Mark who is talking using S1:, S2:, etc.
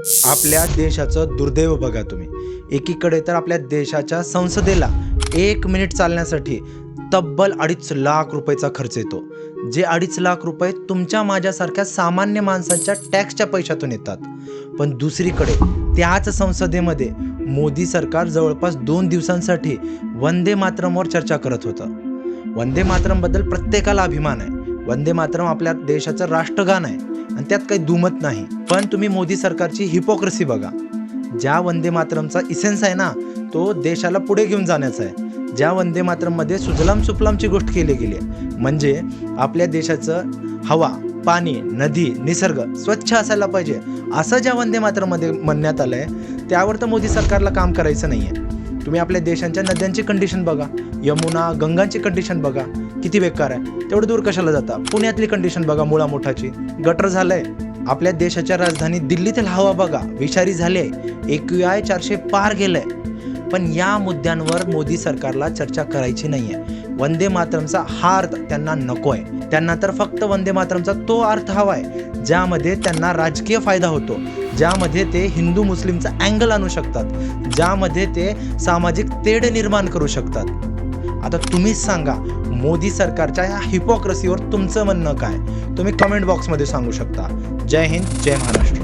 S1: आपल्या देशाचं दुर्दैव बघा तुम्ही. एकीकडे तर आपल्या देशाच्या संसदेला 1 मिनिट चालण्यासाठी तब्बल 2.5 लाख रुपयाचा खर्च येतो. जे 2.5 लाख रुपये तुमच्या माझ्यासारख्या सामान्य माणसाच्या टॅक्सच्या पैशातून येतात. पण दुसरीकडे त्याच संसदेमध्ये मोदी सरकार जवळपास 2 दिवसांसाठी वंदे मातरमवर चर्चा करत होतं. वंदे मातरमबद्दल प्रत्येकाला अभिमान आहे. वंदे मातरम आपल्या देशाचं राष्ट्रगान आहे आणि त्यात काही दुमत नाही. पण तुम्ही मोदी सरकारची हिपोक्रेसी बघा. ज्या वंदे मातरमचा इसेन्स आहे ना, तो देशाला पुढे घेऊन जाण्याचा आहे. ज्या वंदे मातरममध्ये सुजलाम सुफलामची गोष्ट केली गेली आहे, म्हणजे आपल्या देशाचं हवा, पाणी, नदी, निसर्ग स्वच्छ असायला पाहिजे असं ज्या वंदे मातरममध्ये म्हणण्यात आलं आहे, त्यावर तर मोदी सरकारला काम करायचं नाही आहे. तुम्ही आपल्या देशांच्या नद्यांची कंडिशन बघा, यमुना, गंगांची कंडिशन बघा, किती बेकार आहे. तेवढं दूर कशाला जाता? पुण्यातली कंडिशन बघा, मुळा मोठाची गटर झालंय. आपल्या देशाच्या राजधानी दिल्लीतील हवा बघा, विषारी झाले. AQI 400 पार गेलंय. पण या मुद्द्यांवर मोदी सरकारला चर्चा करायची नाही आहे. वंदे मातरमचा हा अर्थ त्यांना नको आहे. त्यांना तर फक्त वंदे मातरमचा तो अर्थ हवा आहे ज्यामध्ये त्यांना राजकीय फायदा होतो, ज्यामध्ये ते हिंदू मुस्लिमचा अँगल आणू शकतात, ज्यामध्ये ते सामाजिक तेढ निर्माण करू शकतात. आता तुम्हीच सांगा, मोदी सरकारच्या या हिपोक्रेसीवर तुमचं म्हणणं काय? तुम्ही कमेंट बॉक्समध्ये सांगू शकता. जय हिंद, जय महाराष्ट्र.